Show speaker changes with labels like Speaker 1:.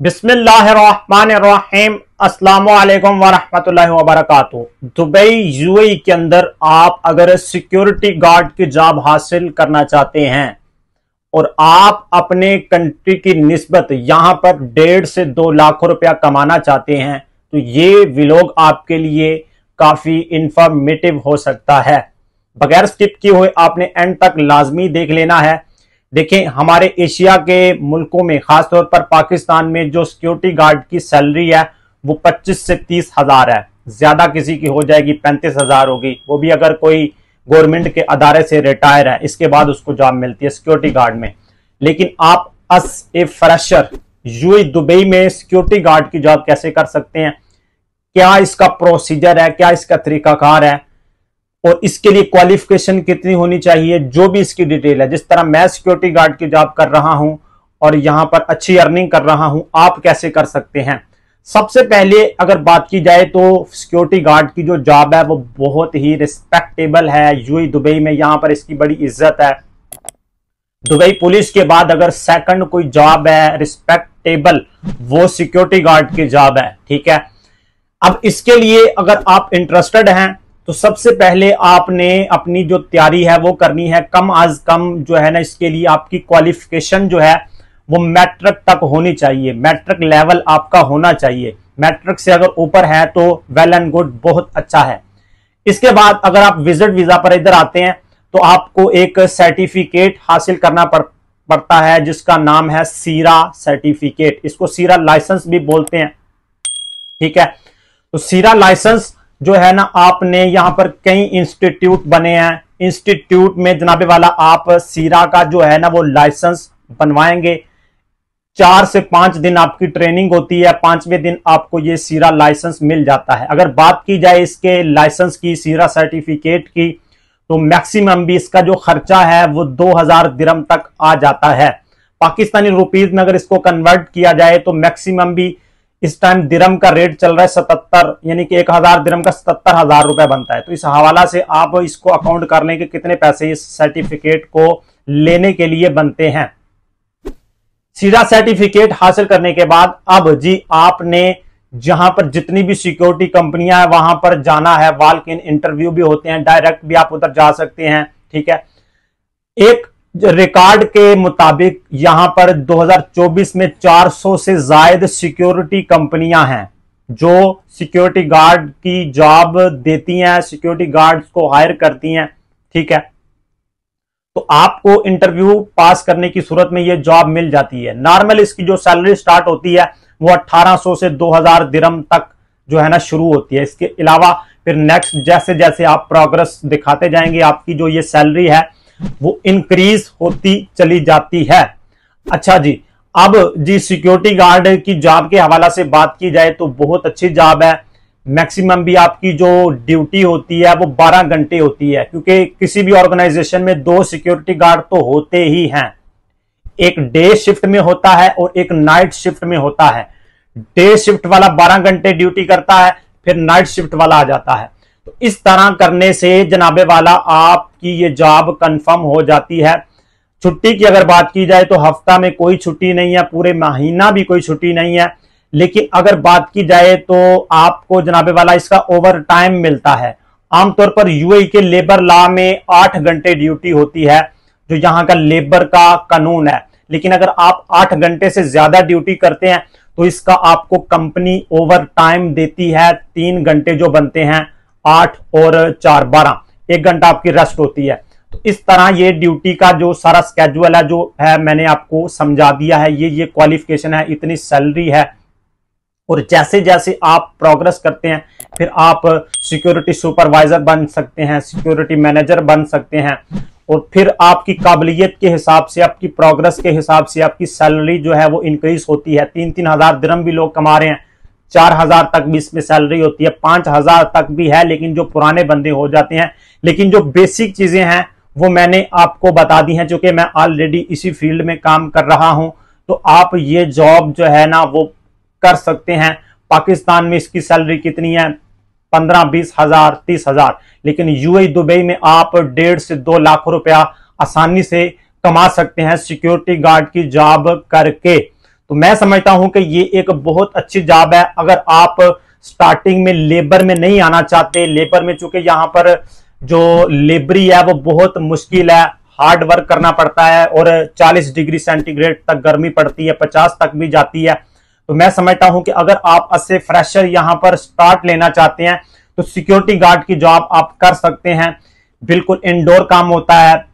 Speaker 1: बिस्मिल्लाहिर्रहमानिर्रहीम अस्सलामुअलैकुम वरहमतुल्लाहि वबरकातुहू। दुबई यूएई के अंदर आप अगर सिक्योरिटी गार्ड की जॉब हासिल करना चाहते हैं और आप अपने कंट्री की निस्बत यहां पर 1.5 से 2 लाख रुपया कमाना चाहते हैं तो ये व्लॉग आपके लिए काफी इंफॉर्मेटिव हो सकता है। बगैर स्किप किए हुए आपने एंड तक लाजमी देख लेना है। देखें, हमारे एशिया के मुल्कों में खासतौर पर पाकिस्तान में जो सिक्योरिटी गार्ड की सैलरी है वो 25 से 30 हजार है। ज्यादा किसी की हो जाएगी 35 हजार होगी, वो भी अगर कोई गवर्नमेंट के अदारे से रिटायर है, इसके बाद उसको जॉब मिलती है सिक्योरिटी गार्ड में। लेकिन आप अस ए फ्रेशर यूएई दुबई में सिक्योरिटी गार्ड की जॉब कैसे कर सकते हैं, क्या इसका प्रोसीजर है, क्या इसका तरीकाकार है और इसके लिए क्वालिफिकेशन कितनी होनी चाहिए, जो भी इसकी डिटेल है। जिस तरह मैं सिक्योरिटी गार्ड की जॉब कर रहा हूं और यहां पर अच्छी अर्निंग कर रहा हूं, आप कैसे कर सकते हैं। सबसे पहले अगर बात की जाए तो सिक्योरिटी गार्ड की जो जॉब है वो बहुत ही रिस्पेक्टेबल है यूएई दुबई में। यहां पर इसकी बड़ी इज्जत है। दुबई पुलिस के बाद अगर सेकंड कोई जॉब है रिस्पेक्टेबल, वो सिक्योरिटी गार्ड की जॉब है। ठीक है, अब इसके लिए अगर आप इंटरेस्टेड हैं तो सबसे पहले आपने अपनी जो तैयारी है वो करनी है। कम आज कम जो है ना, इसके लिए आपकी क्वालिफिकेशन जो है वो मैट्रिक तक होनी चाहिए। मैट्रिक लेवल आपका होना चाहिए। मैट्रिक से अगर ऊपर है तो वेल एंड गुड, बहुत अच्छा है। इसके बाद अगर आप विजिट वीजा पर इधर आते हैं तो आपको एक सर्टिफिकेट हासिल करना पड़ता है जिसका नाम है सीरा सर्टिफिकेट। इसको सीरा लाइसेंस भी बोलते हैं। ठीक है, तो सीरा लाइसेंस जो है ना, आपने यहां पर कई इंस्टीट्यूट बने हैं। इंस्टीट्यूट में जनाबे वाला आप सीरा का जो है ना वो लाइसेंस बनवाएंगे। 4 से 5 दिन आपकी ट्रेनिंग होती है, 5वें दिन आपको ये सीरा लाइसेंस मिल जाता है। अगर बात की जाए इसके लाइसेंस की, सीरा सर्टिफिकेट की, तो मैक्सिमम भी इसका जो खर्चा है वो 2000 दिरहम तक आ जाता है। पाकिस्तानी रुपीज में अगर इसको कन्वर्ट किया जाए तो मैक्सिमम भी इस टाइम दिरहम का रेट चल रहा है 77, यानी कि 1000 दिरहम का 77,000 रुपए बनता है। तो इस हवाला से आप इसको अकाउंट कर लें कि कितने पैसे इस सर्टिफिकेट को लेने के लिए बनते हैं। सीधा सर्टिफिकेट हासिल करने के बाद अब जी आपने जहां पर जितनी भी सिक्योरिटी कंपनियां हैं वहां पर जाना है। वॉक इन इंटरव्यू भी होते हैं, डायरेक्ट भी आप उधर जा सकते हैं। ठीक है, एक रिकॉर्ड के मुताबिक यहां पर 2024 में 400 से ज्यादा सिक्योरिटी कंपनियां हैं जो सिक्योरिटी गार्ड की जॉब देती हैं, सिक्योरिटी गार्ड्स को हायर करती हैं। ठीक है, तो आपको इंटरव्यू पास करने की सूरत में यह जॉब मिल जाती है। नॉर्मल इसकी जो सैलरी स्टार्ट होती है वो 1800 से 2000 दिरहम तक जो है ना शुरू होती है। इसके अलावा फिर नेक्स्ट जैसे जैसे आप प्रोग्रेस दिखाते जाएंगे आपकी जो ये सैलरी है वो इंक्रीज होती चली जाती है। अच्छा जी, अब जी सिक्योरिटी गार्ड की जॉब के हवाला से बात की जाए तो बहुत अच्छी जॉब है। मैक्सिमम भी आपकी जो ड्यूटी होती है वो 12 घंटे होती है, क्योंकि किसी भी ऑर्गेनाइजेशन में 2 सिक्योरिटी गार्ड तो होते ही हैं। एक डे शिफ्ट में होता है और एक नाइट शिफ्ट में होता है। डे शिफ्ट वाला 12 घंटे ड्यूटी करता है, फिर नाइट शिफ्ट वाला आ जाता है। तो इस तरह करने से जनाबे वाला आपकी ये जॉब कंफर्म हो जाती है। छुट्टी की अगर बात की जाए तो हफ्ता में कोई छुट्टी नहीं है, पूरे महीना भी कोई छुट्टी नहीं है। लेकिन अगर बात की जाए तो आपको जनाबे वाला इसका ओवर टाइम मिलता है। आमतौर पर यूएई के लेबर लॉ में 8 घंटे ड्यूटी होती है, जो यहाँ का लेबर का कानून है। लेकिन अगर आप 8 घंटे से ज्यादा ड्यूटी करते हैं तो इसका आपको कंपनी ओवर टाइम देती है। 3 घंटे जो बनते हैं, 8 और 4 12, 1 घंटा आपकी रेस्ट होती है। तो इस तरह ये ड्यूटी का जो सारा स्केड्यूल है जो है मैंने आपको समझा दिया है। ये क्वालिफिकेशन है, इतनी सैलरी है। और जैसे जैसे आप प्रोग्रेस करते हैं फिर आप सिक्योरिटी सुपरवाइजर बन सकते हैं, सिक्योरिटी मैनेजर बन सकते हैं। और फिर आपकी काबिलियत के हिसाब से, आपकी प्रोग्रेस के हिसाब से आपकी सैलरी जो है वो इंक्रीज होती है। 3-3 हजार दिरहम भी लोग कमा रहे हैं, 4000 तक भी इसमें सैलरी होती है, 5000 तक भी है। लेकिन जो पुराने बंदे हो जाते हैं, लेकिन जो बेसिक चीजें हैं वो मैंने आपको बता दी हैं, क्योंकि मैं ऑलरेडी इसी फील्ड में काम कर रहा हूं। तो आप ये जॉब जो है ना वो कर सकते हैं। पाकिस्तान में इसकी सैलरी कितनी है? 15-20 हजार, 30 हजार। लेकिन यूएई दुबई में आप 1.5 से 2 लाख रुपया आसानी से कमा सकते हैं सिक्योरिटी गार्ड की जॉब करके। तो मैं समझता हूं कि ये एक बहुत अच्छी जॉब है। अगर आप स्टार्टिंग में लेबर में नहीं आना चाहते, लेबर में चूंकि यहां पर जो लेबरी है वो बहुत मुश्किल है, हार्ड वर्क करना पड़ता है और 40 डिग्री सेंटीग्रेड तक गर्मी पड़ती है, 50 तक भी जाती है। तो मैं समझता हूं कि अगर आप ऐसे फ्रेशर यहां पर स्टार्ट लेना चाहते हैं तो सिक्योरिटी गार्ड की जॉब आप कर सकते हैं। बिल्कुल इंडोर काम होता है,